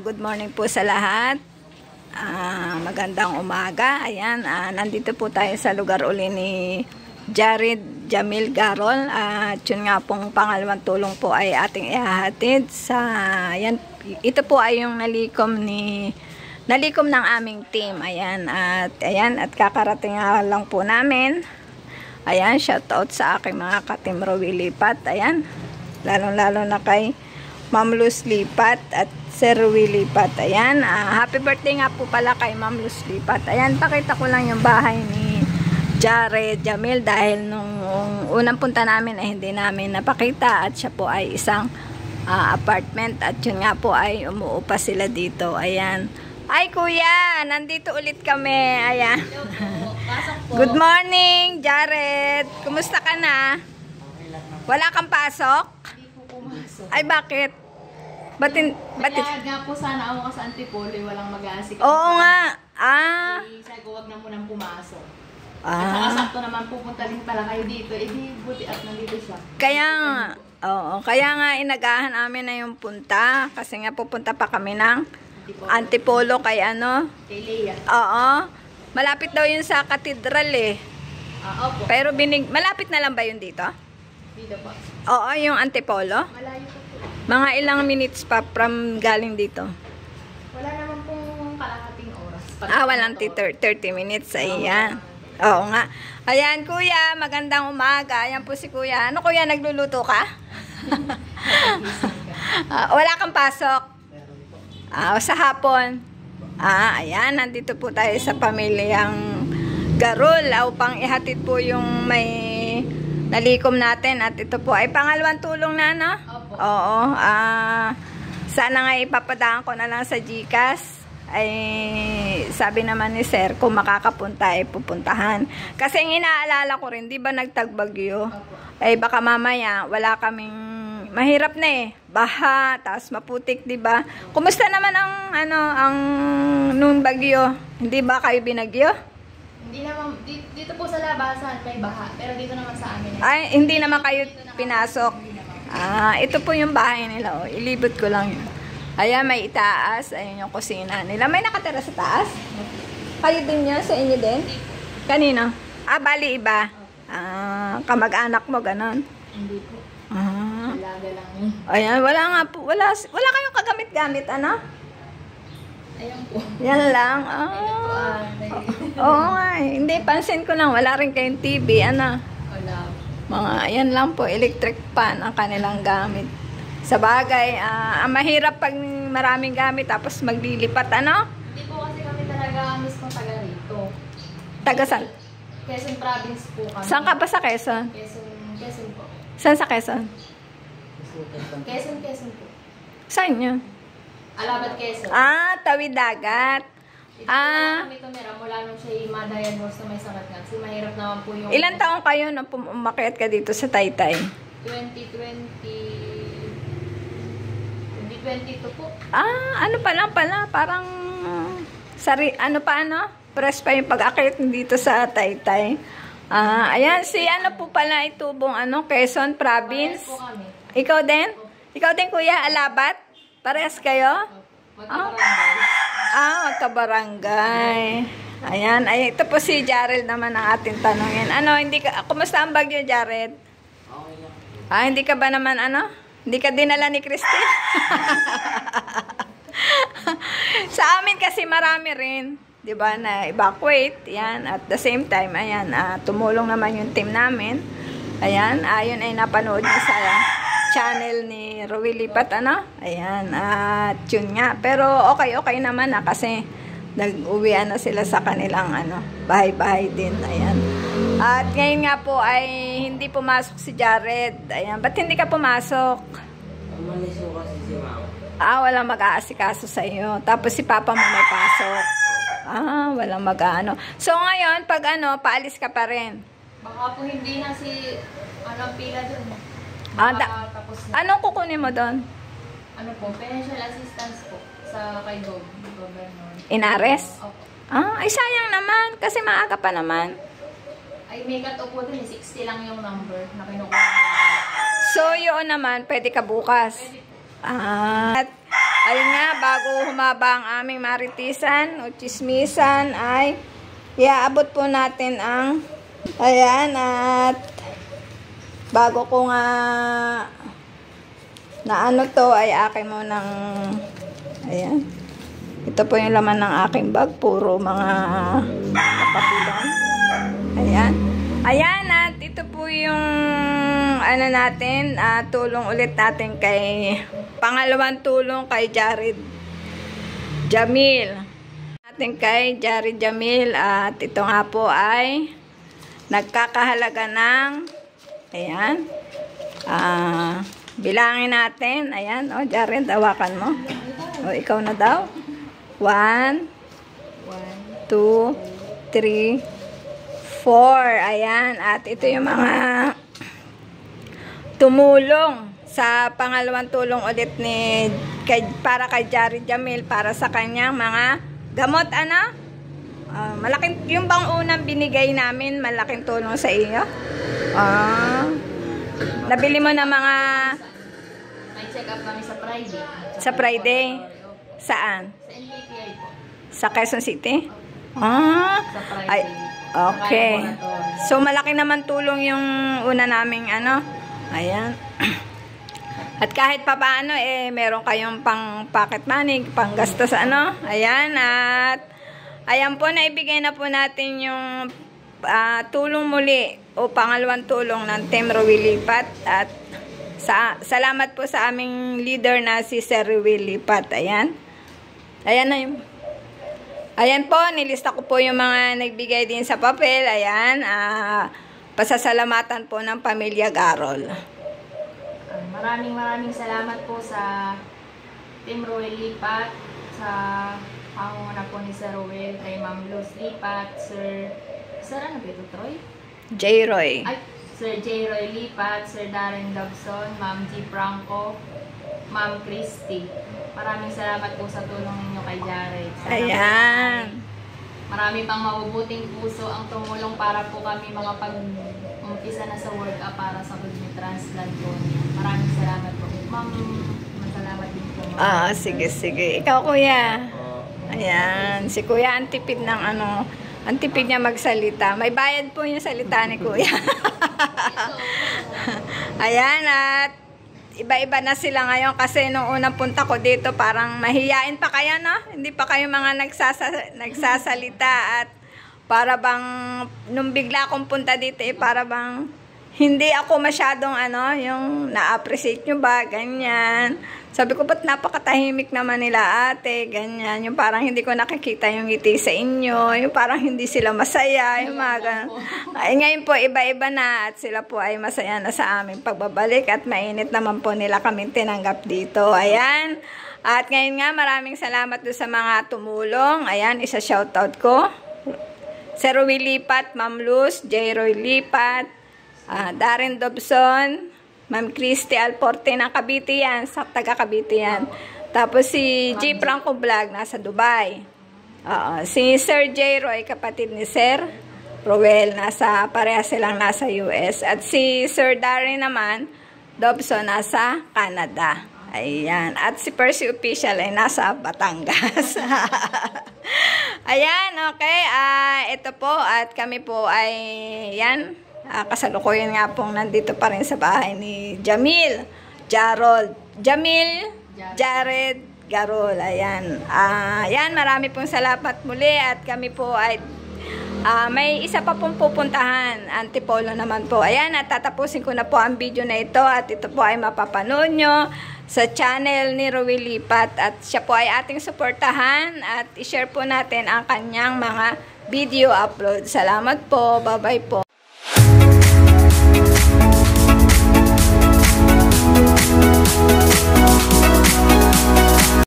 Good morning po sa lahat. Magandang umaga. Ayan, nandito po tayo sa lugar uli ni Jared Jamil Garol. At yun nga pong pangalawang tulong po ay ating ihahatid sa, ayan, ito po ay yung nalikom ng aming team. Ayan, at kakarating lang po namin. Ayan, shout out sa aking mga ka-team Rowi Lipat. Ayan, lalong-lalo na kay Ma'am Luz Lipat at Sir Willie Lipat. Ayan, happy birthday nga po pala kay Ma'am Luz Lipat. Ayan, pakita ko lang yung bahay ni Jared Jamil dahil nung unang punta namin ay hindi namin napakita at siya po ay isang apartment at yun nga po ay umuupa sila dito. Ayan. Ay kuya, nandito ulit kami. Ayan. Good morning, Jared. Kumusta ka na? Wala kang pasok? Ay, bakit? Batin? Kaya nga po sana ako sa Antipolo, walang mag-aasik. Oo nga. Sabi ko, wag na munang pumasok. At saka sakto naman pupunta rin pala kayo dito. Eh di buti at nandito siya. Kaya nga, kaya nga inagahan namin na yung punta. Kasi nga pupunta pa kami ng Antipolo kay ano? Kay Leia. Oo. Malapit daw yun sa katedral eh. Opo. Pero malapit na lang ba yun dito? Dito po. Oo, yung Antipolo. Malayo po po. Mga ilang minutes pa from galing dito. Wala naman pong kalahating oras. Walang 30 minutes. Ayan. Oo nga. Ayan, kuya. Magandang umaga. Ayan po si kuya. Ano kuya, nagluluto ka? Wala kang pasok? Sa hapon. Ayan. Nandito po tayo sa pamilyang Garol upang ihatid po yung may nalikom natin at ito po ay pangalawang tulong na, no? Opo. Oo. Sana nga ipapadaan ko na lang sa GCash. Ay sabi naman ni Sir kung makakapunta ay pupuntahan. Kasi ang inaalala ko rin, di ba nagtagbagyo? Ay baka mamaya wala kaming, mahirap na eh. Baha, tapos maputik, di ba? Kumusta naman ang nung bagyo? Hindi ba kayo binagyo? Hindi naman, dito po sa labasan may baha, pero dito naman sa amin. Ay, hindi naman kayo pinasok. Ito po yung bahay nila. Oh. Ilibot ko lang yun. Ayan, may itaas. Ayan yung kusina nila. May nakatira sa taas? Kayo din yun? Sa inyo din? Kanino? Bali iba. Kamag-anak mo, ganon. Hindi po. Alaga lang yun. Ayan, wala nga po. Wala kayong kagamit-gamit, ano? Ayan po. Yan lang. Oo nga. Hindi, pansin ko lang. Wala rin kayong TV, ano? Wala. Mga, ayan lang po, electric fan ang kanilang gamit. Sa bagay, mahirap pag maraming gamit tapos maglilipat, ano? Hindi po kasi kami talaga mismo taga rito. Taga saan? Quezon Province po kami. Saan ka ba sa Quezon? Quezon po. Saan sa Quezon? Quezon po. Saan yun? Alabat Quezon. Tawid dagat. Ito kami tumira mula nung siya ma-diagnose na may sakit nga. Kasi mahirap naman po yung... Ilan taong kayo nung umakyat ka dito sa Taytay? 2022 po. Ano pa lang pala, parang press pa yung pag-akyat dito sa Taytay. Ayan, si ano po pala itubong Quezon Province. Po kami. Ikaw din? Ikaw din kuya, Alabat? Parehas kayo? Magkabarangay. Magkabarangay. Ayan, ito po si Jared naman ang ating tanungin. Kumusta ang bagyo, Jared? Okay lang. Hindi ka ba naman hindi ka dinala ni Christine? Sa amin kasi marami rin, 'di ba, na evacuate. Yan, at the same time, ayan, tumulong naman yung team namin. Ayan, ayun ay napanood niyo sa channel ni Rowi Lipat, Ayan, at yun nga. Pero okay naman kasi nag-uwian na sila sa kanilang bahay-bahay din. Ayan. At ngayon nga po ay hindi pumasok si Jared. Ayan, ba't hindi ka pumasok? Umalis ko kasi si Mama. Walang mag-aasikaso sa iyo. Tapos si Papa mo may pasok. Walang mag-aano. So ngayon, pag paalis ka pa rin. Baka po hindi na si pila dun. Tapos na. Anong kukunin mo doon? Financial assistance po sa kay Governor. Inares? Opo. Ay sayang naman kasi maaga pa naman. Ay may cut-off po dun, 60 lang yung number na kinukuha. So yun naman, pwede ka bukas. Pwede po. At ayun nga, bago humaba ang aming maritisan o chismisan ay iaabot po natin ang ayan, at bago ko nga na ano to ay akin mo ng ayan, ito po yung laman ng aking bag, puro mga kapakulan. Ayan, at ito po yung ano natin, tulong ulit natin kay pangalawang tulong kay Jared Jamil. Kay Jared Jamil, at ito nga po ay nagkakahalaga ng ayan, bilangin natin, ayan, o Jared, hawakan mo, o ikaw na daw, 1 2 3 4, ayan, at ito yung mga tumulong sa pangalawang tulong ulit ni para kay Jared Jamil para sa kanyang mga gamot, ano? Malaking, yung bang unang binigay namin, malaking tulong sa iyo? Nabili mo na mga... May check up kami sa Friday. Sa Friday? Saan? Sa NPTI po. Sa Quezon City? Sa Friday. Ay, okay. So, malaki naman tulong yung una naming ano. Ayan. At kahit pa paano, meron kayong pang pocket money, pang gastos, ano. Ayan, at ayan po, naibigay na po natin yung tulong muli o pangalawang tulong ng Team Ruel Lipat. At salamat po sa aming leader na si Sir Ruel Lipat. Ayan. Ayan na yung... Ayan po, nilista ko po yung mga nagbigay din sa papel. Ayan, pasasalamatan po ng Pamilya Garol. Maraming salamat po sa Team Ruel Lipat, sa pangunguna po ni Sir Ruel, kay Ma'am Luz Lipat, Sir ano ba ito, Troy? J-Roy. Ay, Sir J-Roy Lipat, Sir Darren Dobson, Ma'am G. Franco, Ma'am Christy. Maraming salamat po sa tulong ninyo kay Jared. Ayan. Marami pang mabubuting puso ang tumulong para po kami mga pag-umpisa na sa work-up para sa kidney transplant po. Maraming salamat po. Ma'am, masalamat din po. Sige. Ikaw, kuya. Ayan. Si kuya, antipid ng ano, antipid niya magsalita. May bayad po yung salita ni kuya. Ayan, at iba-iba na sila ngayon kasi nung unang punta ko dito parang mahiyain pa kaya, no? Hindi pa kayo mga nagsasalita, at para bang nung bigla akong punta dito para bang hindi ako masyadong ano, yung na-appreciate nyo ba, ganyan. Sabi ko, ba't napakatahimik naman nila ate, ganyan. Yung parang hindi ko nakikita yung ngiti sa inyo, yung parang hindi sila masaya, yung mga ganun. Ay, ngayon po, iba-iba na, at sila po ay masaya na sa aming pagbabalik, at mainit naman po nila kaming tinanggap dito. Ayan. At ngayon nga, maraming salamat doon sa mga tumulong. Ayan, isa-shoutout ko. Sir Ruel Lipat, Ma'am Luz, J-Roy Lipat, Darren Dobson, Ma'am Christy Alporte ng Cavite yan, sa taga Cavite yan. Tapos si G. Franco Vlog, nasa Dubai. Si Sir J. Roy, kapatid ni Sir Ruel, parehas silang nasa US. At si Sir Darren naman, Dobson, nasa Canada. Ayan. At si Percy Official ay nasa Batangas. Ayan, okay. Ito po, at kami po ay, yan, kasalukuyan nga pong nandito pa rin sa bahay ni Jared Garol. Ayan. Ayan, marami pong salamat muli, at kami po ay may isa pa pong pupuntahan, Antipolo naman po. Ayan, at tatapusin ko na po ang video na ito, at ito po ay mapapanood nyo sa channel ni Ruel Lipat, at siya po ay ating suportahan, at i-share po natin ang kanyang mga video upload. Salamat po. Bye-bye po.